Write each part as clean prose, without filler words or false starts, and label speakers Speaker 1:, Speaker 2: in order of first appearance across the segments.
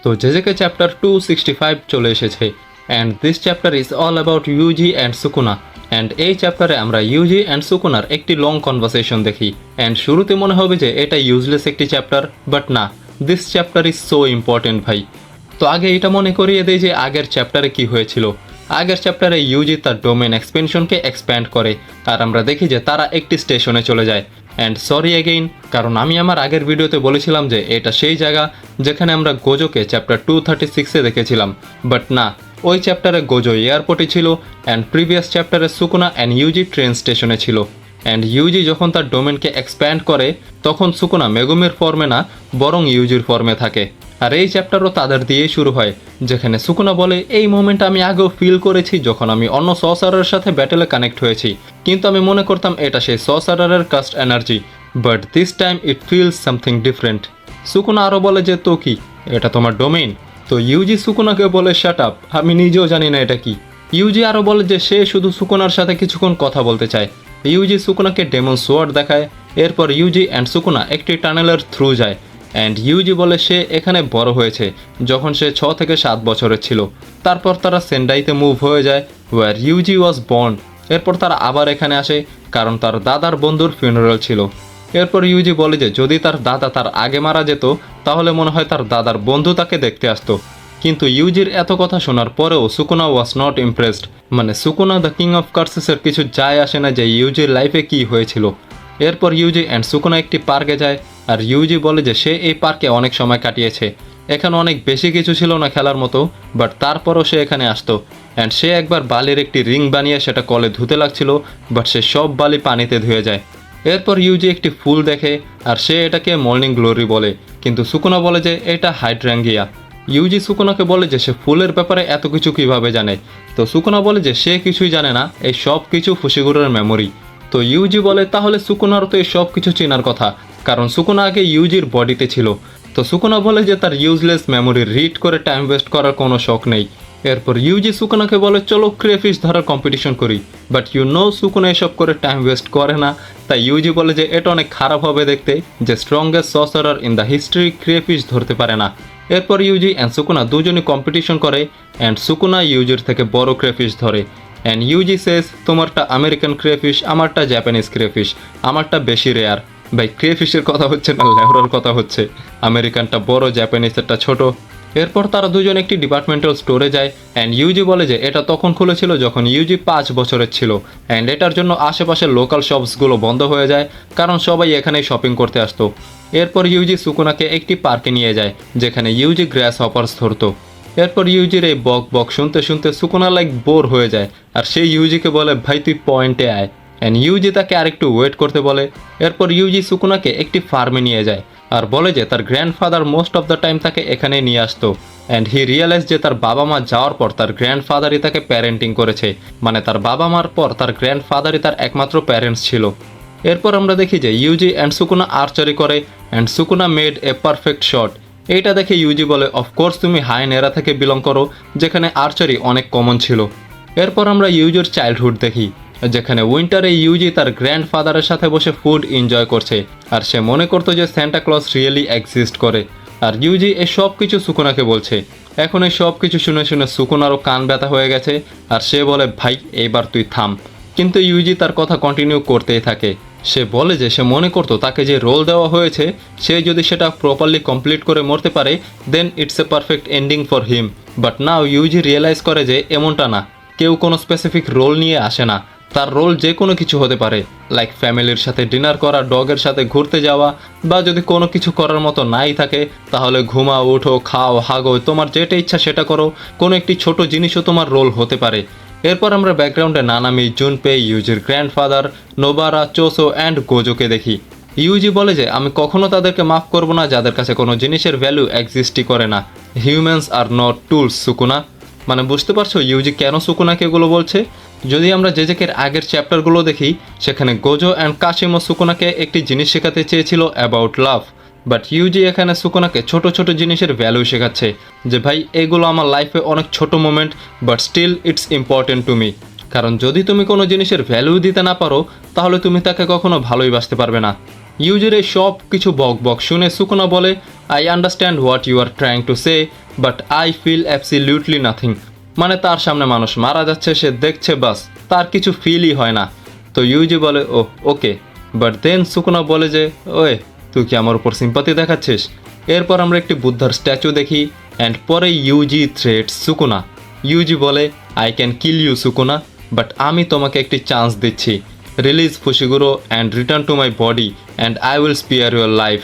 Speaker 1: তো জেজেকে চ্যাপ্টার 265 চলে এসেছে and this chapter is all about Yuji and Sukuna and এই চ্যাপ্টারে আমরা ইউজি অ্যান্ড সুকুনার একটি লং কনভারসেশন দেখি অ্যান্ড শুরুতে মনে হবে যে এটা ইউজলেস একটি চ্যাপ্টার বাট না, this chapter is so important ভাই। তো আগে এটা মনে করিয়ে দেয় যে আগের চ্যাপ্টারে কি হয়েছিল। আগের চ্যাপ্টারে ইউজি তার ডোমেন এক্সপেনশনকে এক্সপ্যান্ড করে আর আমরা দেখি যে তারা একটি স্টেশনে চলে যায়। অ্যান্ড সরি এগেইন, কারণ আমি আমার আগের ভিডিওতে বলেছিলাম যে এটা সেই জায়গা যেখানে আমরা গোজোকে চ্যাপ্টার 236-এ দেখেছিলাম, বাট না, ওই চ্যাপ্টারে গোজো এয়ারপোর্টে ছিল অ্যান্ড প্রিভিয়াস চ্যাপ্টারে সুকুনা অ্যান্ড ইউজি ট্রেন স্টেশনে ছিল। অ্যান্ড ইউজি যখন তার ডোমেনকে এক্সপ্যান্ড করে তখন সুকুনা মেগুমির ফর্মে না বরং ইউজির ফর্মে থাকে। আর এই চ্যাপ্টারও তাদের দিয়েই শুরু হয়, যেখানে সুকুনা বলে এই মোমেন্ট আমি আগেও ফিল করেছি যখন আমি অন্য সসারের সাথে ব্যাটেলে কানেক্ট হয়েছি, কিন্তু আমি মনে করতাম এটা সেই সসারের cursed energy, but this time it feels something different. Sukuna আরও বলে যে তো কি, এটা তোমার ডোমেইন? তো ইউজি সুকুনাকে বলে শাট আপ, আমি নিজেও জানি না এটা কি। ইউজি আরও বলে যে সে শুধু সুকুনার সাথে কিছুক্ষণ কথা বলতে চায়। ইউজি সুকুনাকে ডেমন সোয়ার্ড দেখায়, এরপর ইউজি অ্যান্ড সুকুনা একটি টানেলের থ্রু যায় অ্যান্ড ইউজি বলে সে এখানে বড় হয়েছে যখন সে 6 থেকে 7 বছরের ছিল। তারপর তারা সেন্ডাইতে মুভ হয়ে যায় ওয়ার ইউজি ওয়াজ বর্ন। এরপর তারা আবার এখানে আসে কারণ তার দাদার বন্ধুর ফিউনারাল ছিল। এরপর ইউজি বলে যে যদি তার দাদা তার আগে মারা যেত তাহলে মনে হয় তার দাদার বন্ধু তাকে দেখতে আসতো। কিন্তু ইউজির এত কথা শোনার পরেও সুকুনা ওয়াজ নট ইমপ্রেসড। মানে সুকুনা দ্য কিং অফ কার্সেসের কিছু যায় আসে না যে ইউজির লাইফে কী হয়েছিল। এরপর ইউজি অ্যান্ড সুকুনা একটি পার্কে যায় আর ইউজি বলে যে সে এই পার্কে অনেক সময় কাটিয়েছে, এখানে অনেক বেশি কিছু ছিল না খেলার মতো, বাট তারপরও সে এখানে আসতো। অ্যান্ড সে একবার বালির একটি রিং বানিয়ে সেটা কলে ধুতে লাগছিল, বাট সে সব বালি পানিতে ধুয়ে যায়। এরপর ইউজি একটি ফুল দেখে আর সে এটাকে মর্নিং গ্লোরি বলে, কিন্তু সুকুনা বলে যে এটা হাইড্রাঙ্গিয়া। ইউজি সুকুনাকে বলে যে সে ফুলের ব্যাপারে এত কিছু কিভাবে জানে, তো সুকুনা বলে যে সে কিছুই জানে না, এই সব কিছু ফুশিগুরের মেমোরি। তো ইউজি বলে তাহলে সুকুনারও তো এই সব কিছু চেনার কথা, কারণ সুকুনা আগে ইউজির বডিতে ছিল। তো সুকুনা বলে যে তার ইউজলেস মেমোরি রিড করে টাইম ওয়েস্ট করার কোনো শখ নেই। এরপর ইউজি সুকুনাকে বলে চলো ক্রেফিশ ধরার কম্পিটিশন করি, বাট সুকুনা এসব করে টাইম ওয়েস্ট করে না। তাই ইউজি বলে যে এটা অনেক খারাপ হবে দেখতে যে strongest sorcerer in the history crayfish ধরতে পারে না। এরপর ইউজি অ্যান্ড সুকুনা দুজনই কম্পিটিশন করে অ্যান্ড সুকুনা ইউজির থেকে বড় ক্রেফিশ ধরে। অ্যান্ড ইউজি সেস তোমারটা আমেরিকান ক্রেফিশ, আমারটা জাপানিজ ক্রেফিশ, আমারটা বেশি রেয়ার। ভাই ক্রেফিশের কথা হচ্ছে না, লেহরার কথা হচ্ছে। আমেরিকানটা বড়, জাপানিজেরটা ছোট। এরপর তারা দুজন একটি ডিপার্টমেন্টাল স্টোরে যায় অ্যান্ড ইউজি বলে যে এটা তখন খুলেছিল যখন ইউজি 5 বছরের ছিল অ্যান্ড এটার জন্য আশেপাশের লোকাল শপসগুলো বন্ধ হয়ে যায় কারণ সবাই এখানেই শপিং করতে আসতো। এরপর ইউজি সুকুনাকে একটি পার্কে নিয়ে যায় যেখানে ইউজি গ্রাস হপার্স ধরতো। এরপর ইউজির এই বক বক শুনতে শুনতে সুকুনা লাইক বোর হয়ে যায় আর সেই ইউজিকে বলে ভাই তুই পয়েন্টে আয়, অ্যান্ড ইউজি তাকে আরেকটু ওয়েট করতে বলে। এরপর ইউজি সুকুনাকে একটি ফার্মে নিয়ে যায় আর বলে যে তার grandfather most of the time তাকে এখানে নিয়ে আসতো অ্যান্ড হি রিয়েলাইজ যে তার বাবা মা যাওয়ার পর তার গ্র্যান্ডফাদারই তাকে প্যারেন্টিং করেছে, মানে তার বাবা মার পর তার গ্র্যান্ডফাদারই তার একমাত্র প্যারেন্টস ছিল। এরপর আমরা দেখি যে ইউজি অ্যান্ড সুকুনা আর্চারি করে and Sukuna made a perfect shot. এইটা দেখে ইউজি বলে অফকোর্স তুমি হাইন এরা থেকে বিলং করো যেখানে আর্চারি অনেক কমন ছিল। এরপর আমরা ইউজির চাইল্ডহুড দেখি যেখানে উইন্টারে ইউজি তার গ্র্যান্ডফাদারের সাথে বসে ফুড এনজয় করছে আর সে মনে করতো যে সান্টা ক্লজ রিয়েলি এক্সিস্ট করে। আর ইউজি এই সব কিছু সুকুনাকে বলছে। এখন এই সব কিছু শুনে শুনে সুকুনারও কান ব্যথা হয়ে গেছে আর সে বলে ভাই এইবার তুই থাম, কিন্তু ইউজি তার কথা কন্টিনিউ করতেই থাকে। সে বলে যে সে মনে করতো তাকে যে রোল দেওয়া হয়েছে সে যদি সেটা প্রপারলি কমপ্লিট করে মরতে পারে then it's a perfect ending for him. But now Yuji realise করে যে এমনটা না, কেউ কোনো স্পেসিফিক রোল নিয়ে আসে না, তার রোল যে কোনো কিছু হতে পারে, লাইক ফ্যামিলির সাথে ডিনার করা, ডগের সাথে ঘুরতে যাওয়া, বা যদি কোনো কিছু করার মতো নাই থাকে তাহলে ঘুমাও, ওঠো, খাও, হাগো, তোমার যেটা ইচ্ছা সেটা করো, কোনো একটি ছোট জিনিসও তোমার রোল হতে পারে। এরপর আমরা ব্যাকগ্রাউন্ডে নানামি, জুনপে, ইউজির গ্র্যান্ডফাদার, নোবারা, চোসো অ্যান্ড গোজোকে দেখি। ইউজি বলে যে আমি কখনো তাদেরকে মাফ করব না যাদের কাছে কোনো জিনিসের ভ্যালু এক্সিস্টই করে না। Humans are not tools Sukuna. মানে বুঝতে পারছো ইউজি কেন সুকুনাকে এগুলো বলছে? যদি আমরা জেজেকের আগের চ্যাপ্টারগুলো দেখি সেখানে গোজো অ্যান্ড কাশিমো সুকুনাকে একটি জিনিস শেখাতে চেয়েছিল অ্যাবাউট লাভ, বাট ইউজি এখানে সুকুনাকে ছোট ছোট জিনিসের ভ্যালু শেখাচ্ছে যে ভাই এগুলো আমার লাইফে অনেক ছোট moment but still it's important to me. কারণ যদি তুমি কোনো জিনিসের ভ্যালু দিতে না পারো তাহলে তুমি তাকে কখনো ভালোই বাসতে পারবে না। ইউজির এই সব কিছু বক বক শুনে সুকুনা বলে I understand what you are trying to say, but I feel absolutely nothing. মানে তার সামনে মানুষ মারা যাচ্ছে, সে দেখছে বাস, তার কিছু ফিলই হয় না। তো ইউজি বলে ও ওকে, বাট দেন সুকুনা বলে যে ওয়ে তুই কি আমার উপর সিম্পাতি দেখাচ্ছিস? এরপর আমরা একটি বুদ্ধার স্ট্যাচু দেখি অ্যান্ড পরে ইউজি থ্রেটস সুকুনা। ইউজি বলে I can kill you Sukuna, but আমি তোমাকে একটি চান্স দিচ্ছি। Release Fushiguro and return to my body and I will spare your life.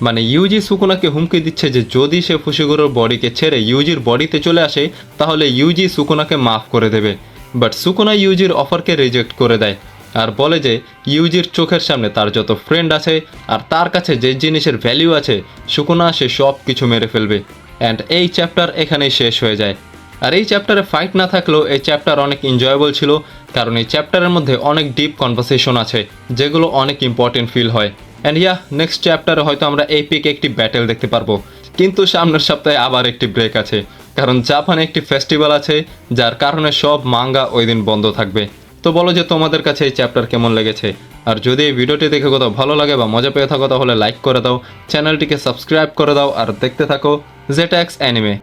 Speaker 1: মানে ইউজি সুকুনাকে হুমকি দিচ্ছে যে যদি সে ফুশিগুরোর বডিকে ছেড়ে ইউজির বডিতে চলে আসে তাহলে ইউজি সুকুনাকে মাফ করে দেবে। বাট সুকুনা ইউজির অফারকে রিজেক্ট করে দেয় আর বলে যে ইউজির চোখের সামনে তার যত ফ্রেন্ড আছে আর তার কাছে যে জিনিসের ভ্যালু আছে সুকুনা সে সব কিছু মেরে ফেলবে। অ্যান্ড এই চ্যাপ্টার এখানেই শেষ হয়ে যায়। আর এই চ্যাপ্টারে ফাইট না থাকলেও এই চ্যাপ্টার অনেক এনজয়েবল ছিল, কারণ এই চ্যাপ্টারের মধ্যে অনেক ডিপ কনভারসেশন আছে যেগুলো অনেক ইম্পর্টেন্ট ফিল হয়। অ্যান্ড ইয়া, নেক্সট চ্যাপ্টারে হয়তো আমরা এপিক একটি ব্যাটেল দেখতে পারবো, কিন্তু সামনের সপ্তাহে আবার একটি ব্রেক আছে, কারণ জাপানে একটি ফেস্টিভ্যাল আছে যার কারণে সব মাঙ্গা ওই দিন বন্ধ থাকবে। তো বলো যে তোমাদের কাছে এই চ্যাপ্টার কেমন লেগেছে, আর যদি এই ভিডিওটি দেখে কোথাও ভালো লাগে বা মজা পেয়ে থাকো তাহলে লাইক করে দাও, চ্যানেলটিকে সাবস্ক্রাইব করে দাও আর দেখতে থাকো জেটাক্স অ্যানিমে।